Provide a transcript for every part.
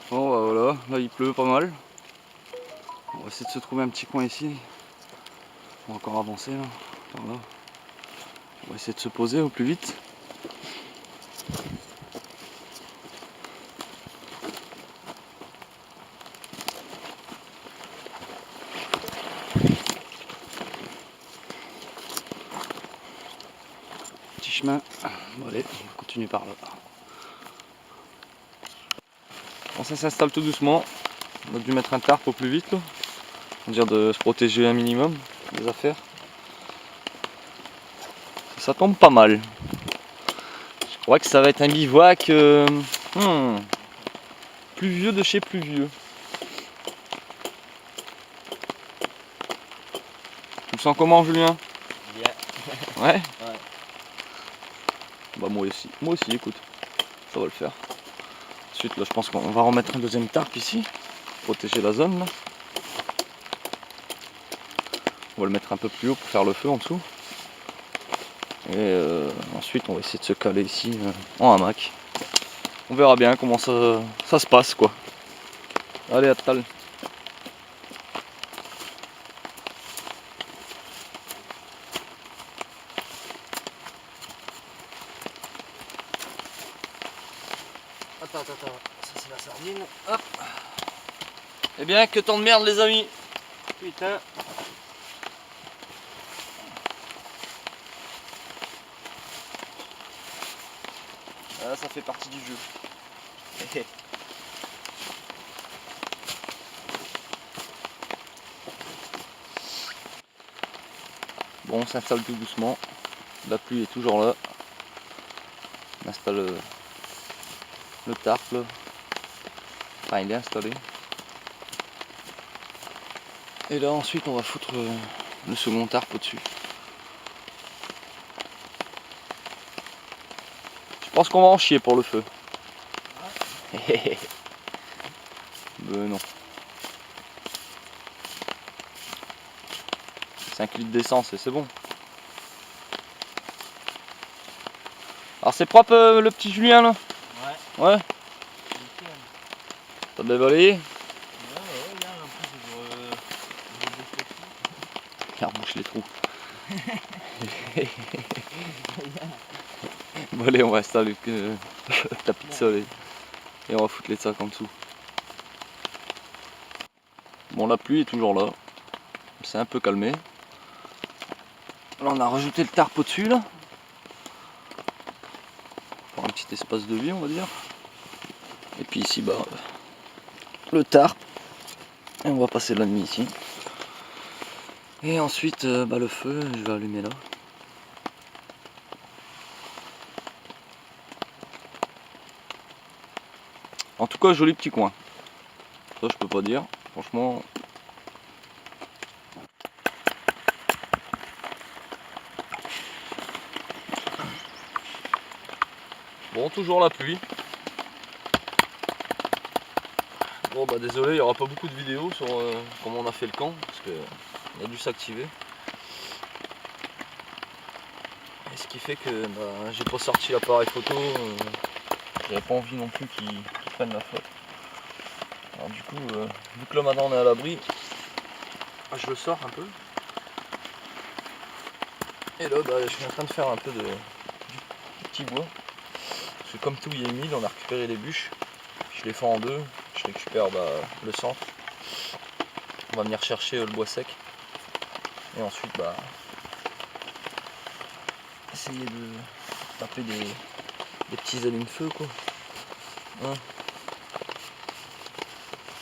Bon bah voilà, là il pleut pas mal. On va essayer de se trouver un petit coin ici. On va encore avancer là. Par là. On va essayer de se poser au plus vite. Petit chemin. Bon allez, on va continuer par là. Bon, ça s'installe tout doucement. On a dû mettre un tarp au plus vite là. On va dire de se protéger un minimum des affaires. Ça tombe pas mal. Je crois que ça va être un bivouac pluvieux de chez pluvieux. Tu le sens comment, Julien? Bien. Ouais? Ouais. Bah moi aussi écoute, ça va le faire. Ensuite là je pense qu'on va remettre un deuxième tarp ici, protéger la zone là. On va le mettre un peu plus haut pour faire le feu en dessous. Et ensuite on va essayer de se caler ici en hamac. On verra bien comment ça se passe quoi. Allez à tout à l'heure. Attends, ça c'est la sardine. Hop. Eh bien que tant de merde les amis. Putain. Ah, ça fait partie du jeu. Bon, on s'installe tout doucement. La pluie est toujours là. On installe le tarp là. Enfin, il est installé. Et là, ensuite, on va foutre le second tarp au-dessus. Je pense qu'on va en chier pour le feu. Ouais. Ben non. 5 litres d'essence et c'est bon. Alors c'est propre le petit Julien là? Ouais. Ouais. T'as bien balayé? Ouais, regarde, en plus, Car bouche les trous. Bon allez, on va installer le tapis de soleil. Et on va foutre les sacs en dessous. Bon, la pluie est toujours là. C'est un peu calmé. Là on a rajouté le tarp au-dessus là. Pour un petit espace de vie on va dire. Et puis ici bah le tarp. Et on va passer la nuit ici. Et ensuite bah, le feu je vais allumer là. En tout cas joli petit coin. Ça je peux pas dire. Franchement. Bon, toujours la pluie. Bon bah désolé, il n'y aura pas beaucoup de vidéos sur comment on a fait le camp, parce qu'il a dû s'activer. Et ce qui fait que bah, j'ai pas sorti l'appareil photo, j'avais pas envie non plus qu'il prenne la faute. Alors du coup, vu que là maintenant on est à l'abri, je le sors un peu. Et là bah, je suis en train de faire un peu de petit bois. Parce que comme tout y est humide, on a récupéré les bûches. Je les fends en deux, je récupère le centre. On va venir chercher le bois sec. Et ensuite bah, essayer de taper des petits allumes-feu quoi. Hein,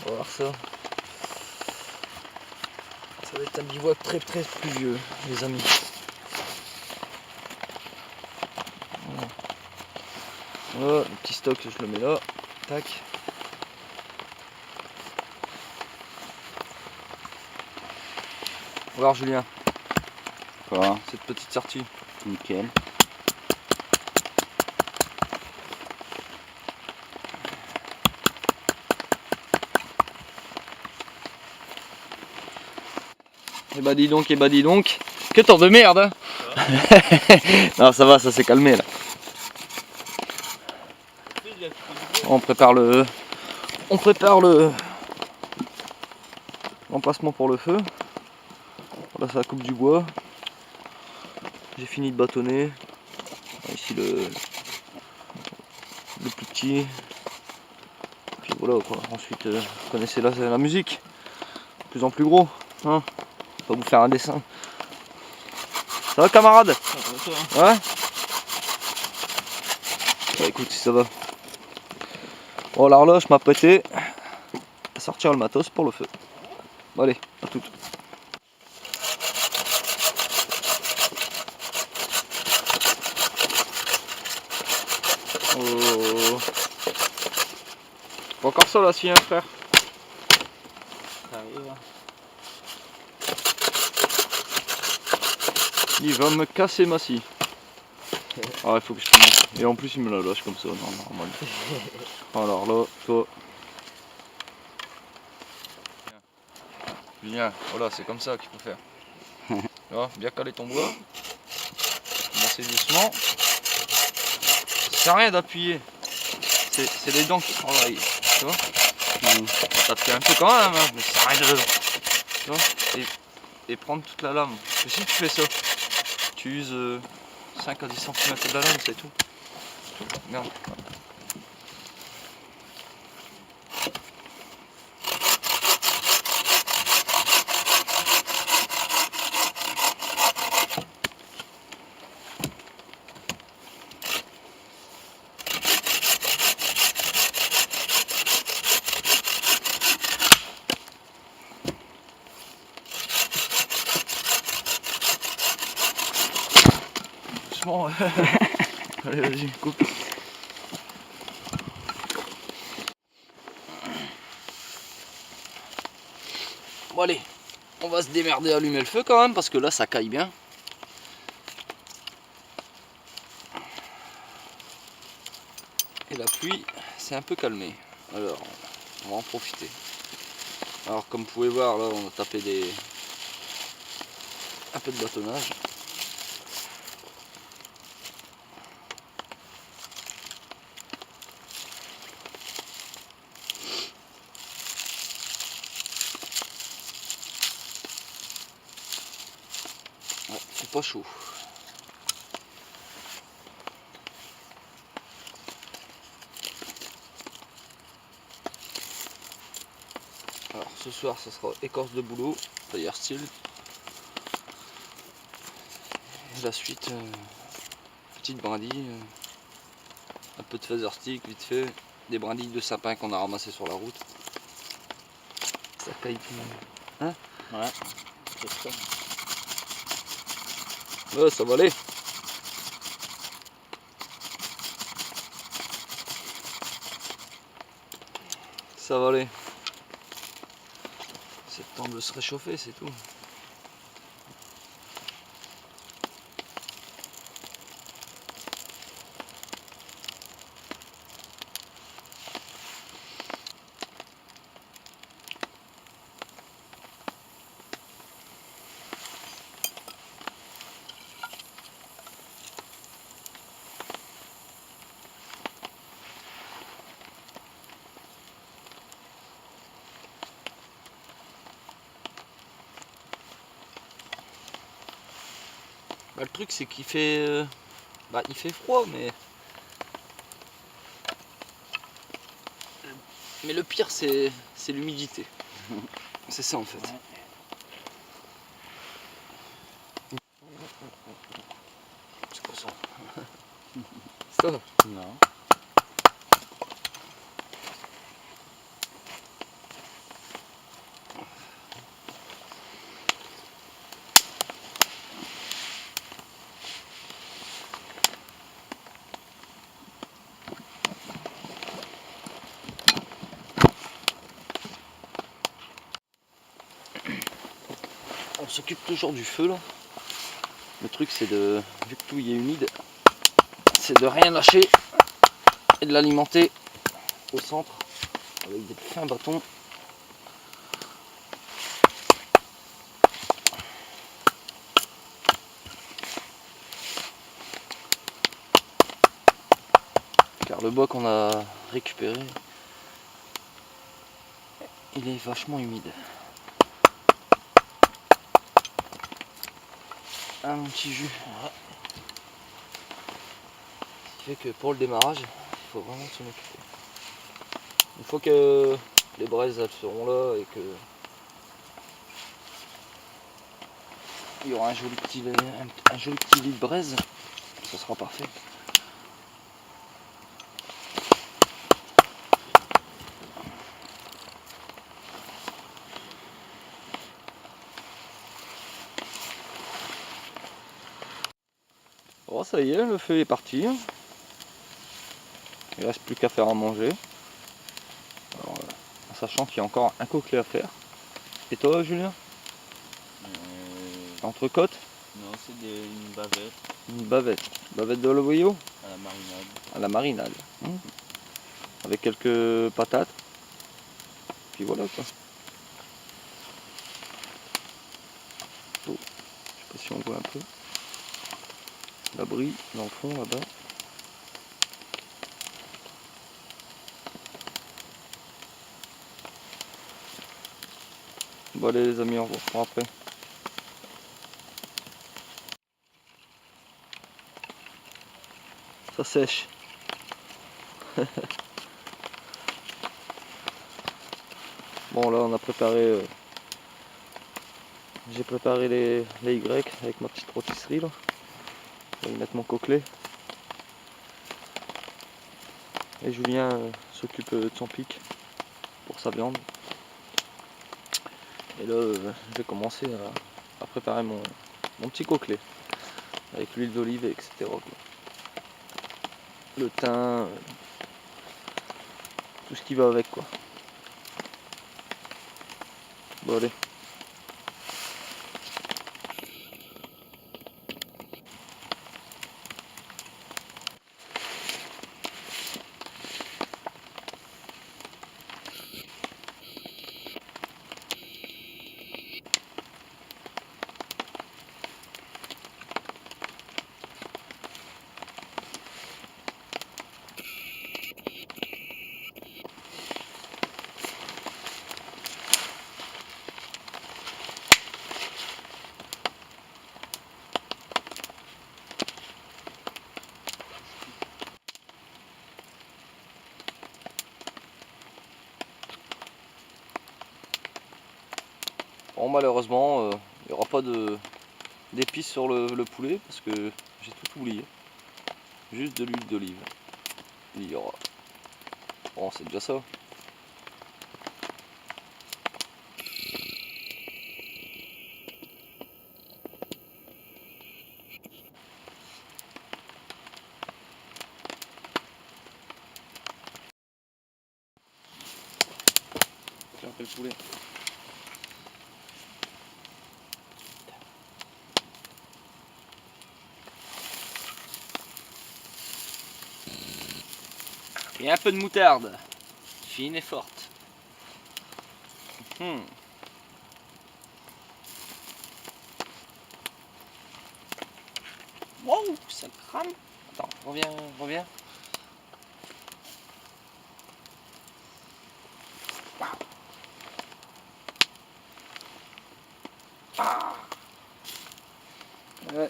on va voir ça. Ça va être un bivouac très pluvieux les amis. Voilà, le petit stock je le mets là. Tac. Voir Julien. Quoi? Cette petite sortie. Nickel. Et bah dis donc, que temps de merde hein. Non ça va, ça s'est calmé là. On prépare l'emplacement pour le feu. Là c'est la coupe du bois. J'ai fini de bâtonner. Ici le plus petit. Puis voilà quoi. Ensuite vous connaissez la musique. De plus en plus gros. Hein, on va vous faire un dessin. Ça va camarade? Ouais. Bah écoute, si ça va. Bon, l'horloge m'a prêté à sortir le matos pour le feu. Bon, allez, à tout. Oh. Encore ça là, si, hein, frère. Ça arrive. Il va me casser ma scie. Ah, il faut que je te montre. Et en plus, il me la lâche comme ça, non, normal. Alors là, toi. Viens, voilà, c'est comme ça qu'il faut faire. Là, bien caler ton bois. Commencer doucement. Ça sert à rien d'appuyer. C'est les dents qui travaillent. Tu vois? T'appuies un peu quand même, hein, mais ça sert à rien de. Tu vois? Et prendre toute la lame. Parce que si tu fais ça, tu uses 5 à 10 cm de la lame, c'est tout. Regarde. Doucement. Allez, vas-y, coupe. Bon allez, on va se démerder à allumer le feu quand même parce que là ça caille bien. Et la pluie s'est un peu calmée. Alors on va en profiter. Alors comme vous pouvez voir là on a tapé un peu de bâtonnage. Ouais, c'est pas chaud. Alors ce soir ça sera écorce de bouleau, tailleur style. Et la suite, petite brindille, un peu de feather stick vite fait, des brindilles de sapin qu'on a ramassées sur la route. Ça caille plus. Hein? Ouais, c'est ça. Ouais, ça va aller. Ça va aller. C'est le temps de se réchauffer, c'est tout. Bah, le truc c'est qu'il fait, il fait froid, mais le pire c'est l'humidité. C'est ça en fait. Ouais. C'est quoi ça? Ça. Non. On s'occupe toujours du feu là. Le truc c'est de, vu que tout y est humide, c'est de rien lâcher et de l'alimenter au centre avec des fins bâtons. Car car le bois qu'on a récupéré, il est vachement humide. Un petit jus. Ouais. Ce qui fait que pour le démarrage, il faut vraiment s'en occuper. Une fois que les braises elles seront là et que il y aura un joli petit lit de braise, ça sera parfait. Bon, ça y est, le feu est parti. Il reste plus qu'à faire à manger. Alors, en sachant qu'il y a encore un coquelet à faire. Et toi, Julien? Entrecôte? Non, c'est une bavette Une bavette. Bavette de l'Ovoyo? à la marinade. À la marinade. Avec quelques patates. Puis voilà quoi. Oh, je sais pas si on voit un peu. La brie dans le fond là-bas. Bon allez les amis, on se reprend après. Ça sèche. Bon là on a préparé, j'ai préparé les Y avec ma petite rôtisserie là. Je vais y mettre mon coquelet. Et Julien s'occupe de son pic pour sa viande. Et là je vais commencer à préparer mon petit coquelet. Avec l'huile d'olive etc. quoi. Le thym, tout ce qui va avec quoi. Bon allez. Bon malheureusement il n'y aura pas d'épices sur le poulet parce que j'ai tout oublié. Juste de l'huile d'olive. Il y aura. Bon c'est déjà ça. J'ai un peu le poulet. Et un peu de moutarde. Fine et forte. Wow, ça crame. Attends, reviens. Ah. Ouais,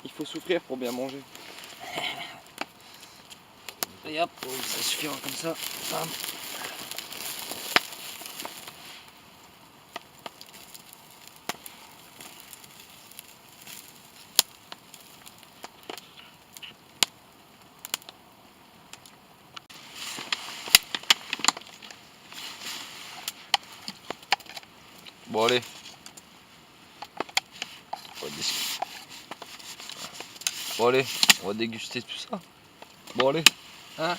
il faut souffrir pour bien manger. Et hop, ça suffira comme ça. Bam. Bon allez. Bon allez, on va déguster tout ça. Bon allez. Hein.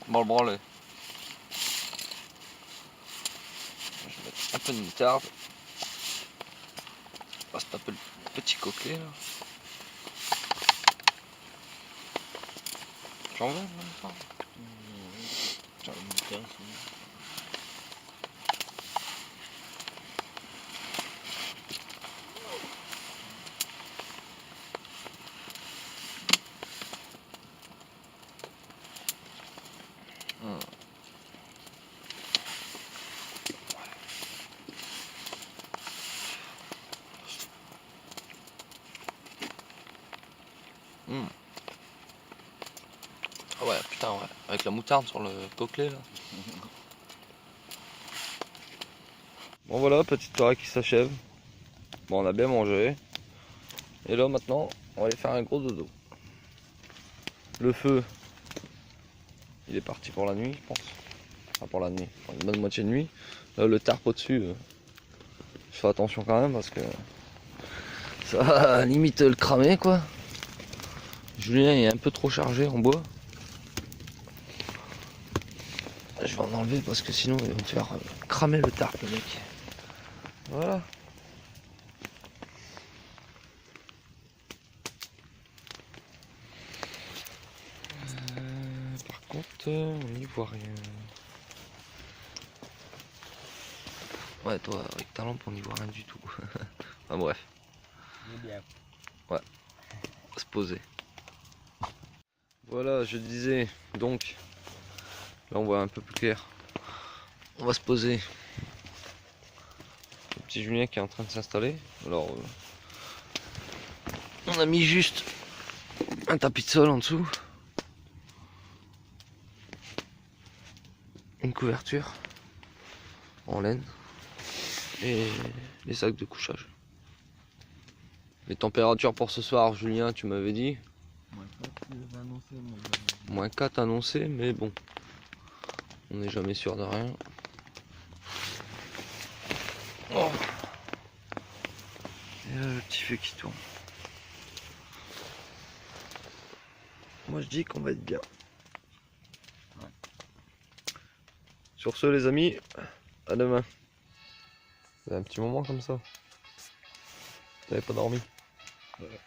Bon le branle. Je vais mettre un peu de moutarde. On va se taper le petit coquelet là. J'en veux même pas. J'en ai mis 15. Ah ouais, putain, ouais. Avec la moutarde sur le coquelet là. Bon voilà, petite soirée qui s'achève. Bon, on a bien mangé. Et là maintenant, on va aller faire un gros dodo. Le feu, il est parti pour la nuit, je pense. Enfin pour la nuit, pour une bonne moitié de nuit. Là, le tarp au-dessus, je fais attention quand même parce que ça va limite le cramer quoi. Julien est un peu trop chargé en bois. Je vais en enlever parce que sinon il va me faire cramer le tarp le mec. Voilà. Par contre, on n'y voit rien. Ouais, toi, avec ta lampe, on n'y voit rien du tout. Enfin bref. Ouais, on va se poser. Voilà, je disais, donc, là on voit un peu plus clair. On va se poser. Le petit Julien qui est en train de s'installer. Alors, on a mis juste un tapis de sol en dessous. Une couverture en laine. Et les sacs de couchage. Les températures pour ce soir, Julien, tu m'avais dit moins 4 annoncés, mais bon, on n'est jamais sûr de rien. Oh. Et là, le petit feu qui tourne. Moi je dis qu'on va être bien. Ouais. Sur ce les amis, à demain. C'est un petit moment comme ça. T'avais pas dormi? Ouais.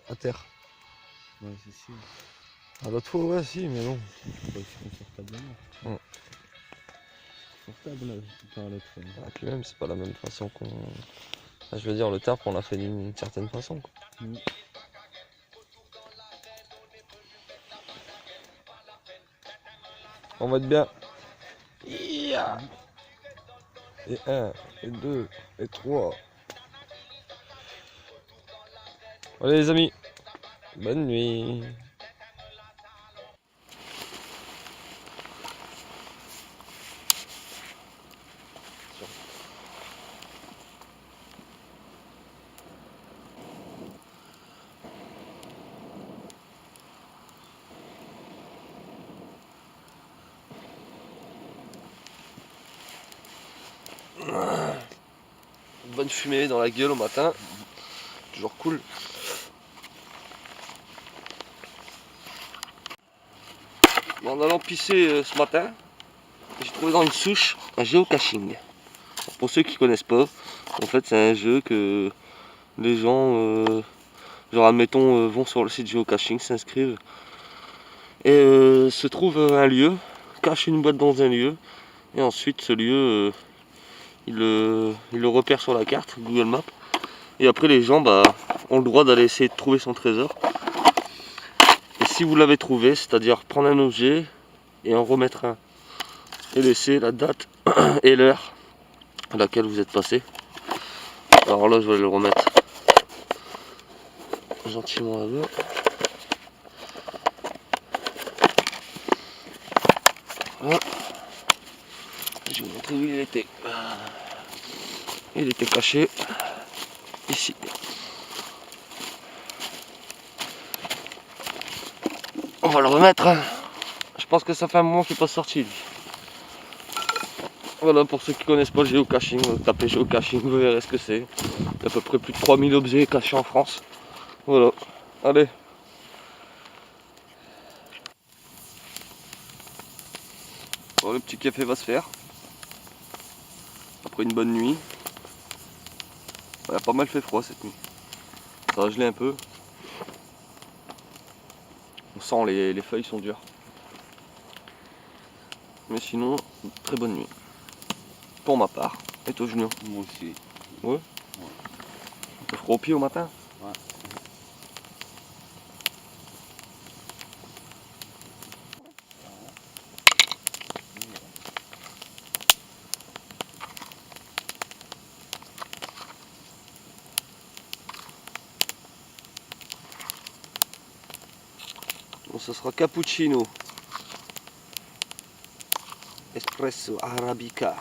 À terre. Ouais, c'est sûr. À l'autre fois, ouais, si, mais bon. Pas aussi confortablement. Ouais. Confortable par l'autre fois. Ah, puis même, c'est pas la même façon qu'on. Ah, je veux dire, le tarp, on l'a fait d'une certaine façon. Quoi. On va être bien. Yeah. Et 1, et 2, et 3. Allez les amis, bonne nuit. Bonne fumée dans la gueule au matin, toujours cool. En allant pisser ce matin, j'ai trouvé dans une souche un géocaching. Pour ceux qui connaissent pas, en fait c'est un jeu que les gens, genre admettons, vont sur le site géocaching, s'inscrivent et se trouve un lieu, cache une boîte dans un lieu et ensuite ce lieu, il le repère sur la carte, Google Maps. Et après les gens ont le droit d'aller essayer de trouver son trésor. Et si vous l'avez trouvé, c'est-à-dire prendre un objet et en remettre un. Et laisser la date et l'heure à laquelle vous êtes passé. Alors là je vais le remettre gentiment là-bas. Voilà. Je vais vous montrer où il était. Il était caché ici. On va le remettre. Je pense que ça fait un moment qu'il n'est pas sorti lui. Voilà, pour ceux qui connaissent pas le géocaching, vous tapez géocaching, vous verrez ce que c'est. Il y a à peu près plus de 3000 objets cachés en France. Voilà, allez. Bon, le petit café va se faire. Après une bonne nuit. Il a pas mal fait froid cette nuit. Ça a gelé un peu. On sent les feuilles sont dures. Mais sinon, très bonne nuit. Pour ma part. Et toi Julien? Moi aussi. Ouais. Ouais. Un peu froid au pied au matin? Ouais. Donc ce sera cappuccino, espresso, arabica.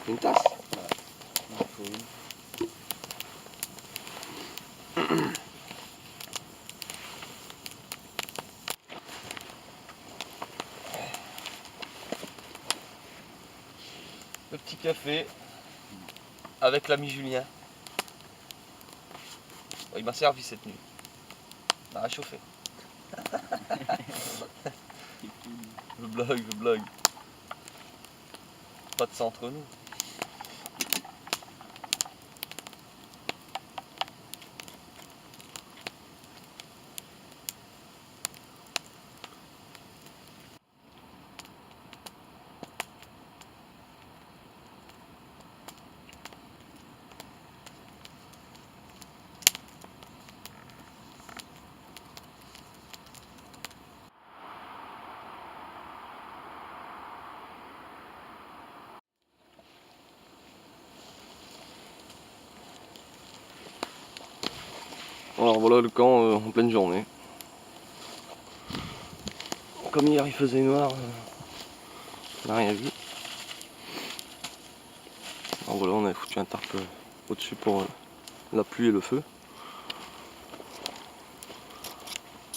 Une tasse? Il en faut une. Le petit café avec l'ami Julien. Il m'a servi cette nuit. Il m'a réchauffé. Je blague, je blague. Pas de ça entre nous. Alors voilà le camp en pleine journée. Comme hier il faisait noir, on n'a rien vu. Alors voilà, on avait foutu un tarp au-dessus pour la pluie et le feu.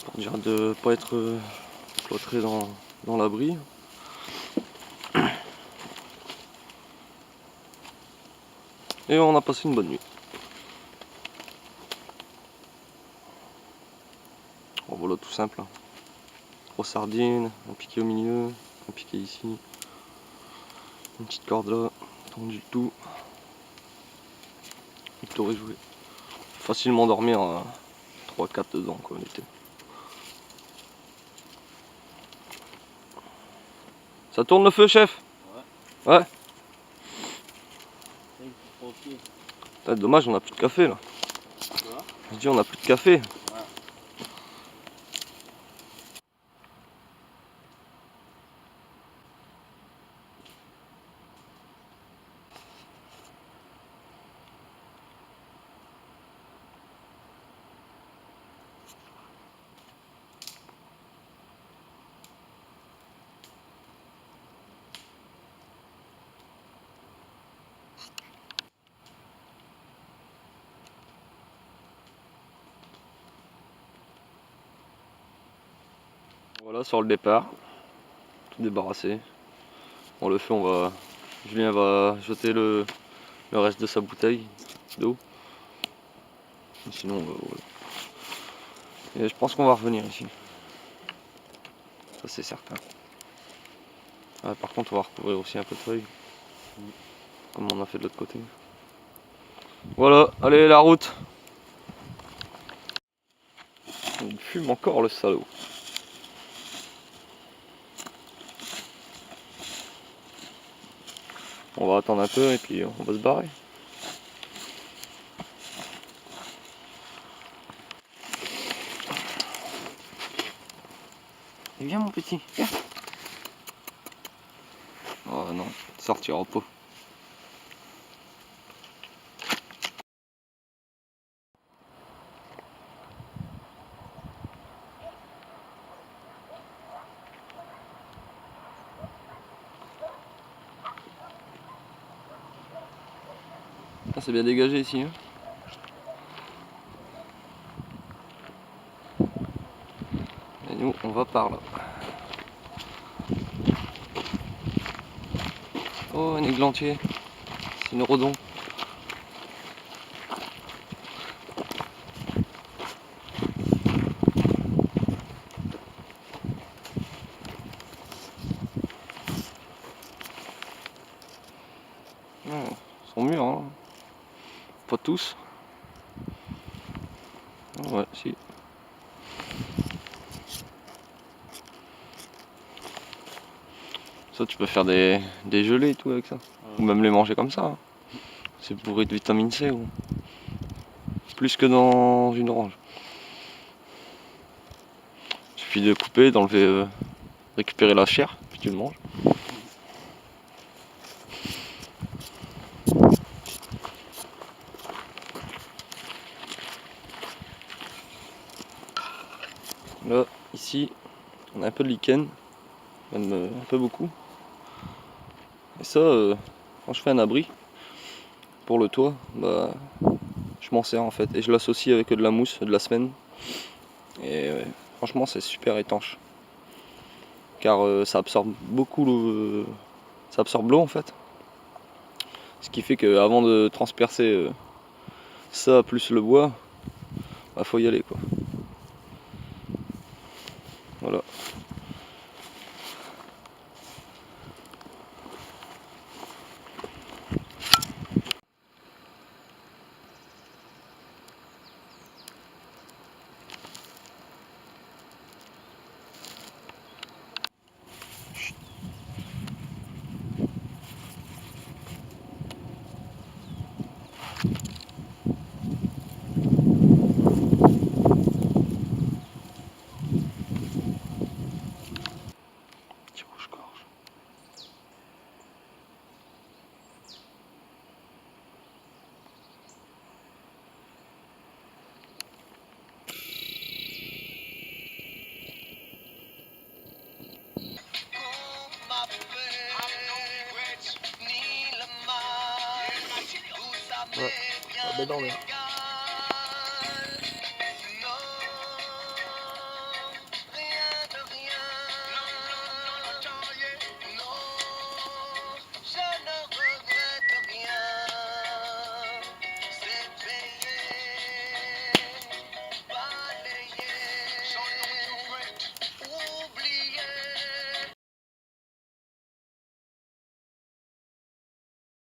Pour dire de pas être cloîtré dans l'abri. Et on a passé une bonne nuit. Bon voilà, tout simple. 3 sardines, un piqué au milieu, un piqué ici, une petite corde là, tendu le tout. Il t'aurait joué. Facilement dormir à 3-4 dedans quoi, on était. Ça tourne le feu, chef? Ouais. Ouais. Dommage, on a plus de café là. Je dis on a plus de café. Voilà, sur le départ, tout débarrassé. Bon, le feu, Julien va jeter le reste de sa bouteille d'eau. Sinon, voilà. Et je pense qu'on va revenir ici. Ça, c'est certain. Ah, par contre, on va recouvrir aussi un peu de feuilles. Comme on a fait de l'autre côté. Voilà, allez, la route. Il fume encore le salaud. On va attendre un peu et puis on va se barrer. Et viens mon petit, viens. Oh non, sortira pas. Ah, c'est bien dégagé ici. Hein. Et nous, on va par là. Oh, un églantier. C'est une redon. Ouais, ils sont mûrs, hein. Pas tous. Ouais, si. Ça, tu peux faire des gelées et tout avec ça. Ou même les manger comme ça. Hein. C'est bourré de vitamine C. Ou... plus que dans une orange. Il suffit de couper, d'enlever, récupérer la chair, puis tu le manges. Là, ici, on a un peu de lichen, même un peu beaucoup. Et ça, quand je fais un abri pour le toit, bah, je m'en sers en fait. Et je l'associe avec de la mousse, de la semaine. Et ouais, franchement, c'est super étanche. Car ça absorbe beaucoup l'eau, ça absorbe l'eau en fait. Ce qui fait qu'avant de transpercer ça plus le bois, bah, faut y aller quoi. Voilà. Petit rouge-gorge. Ouais, belle journée.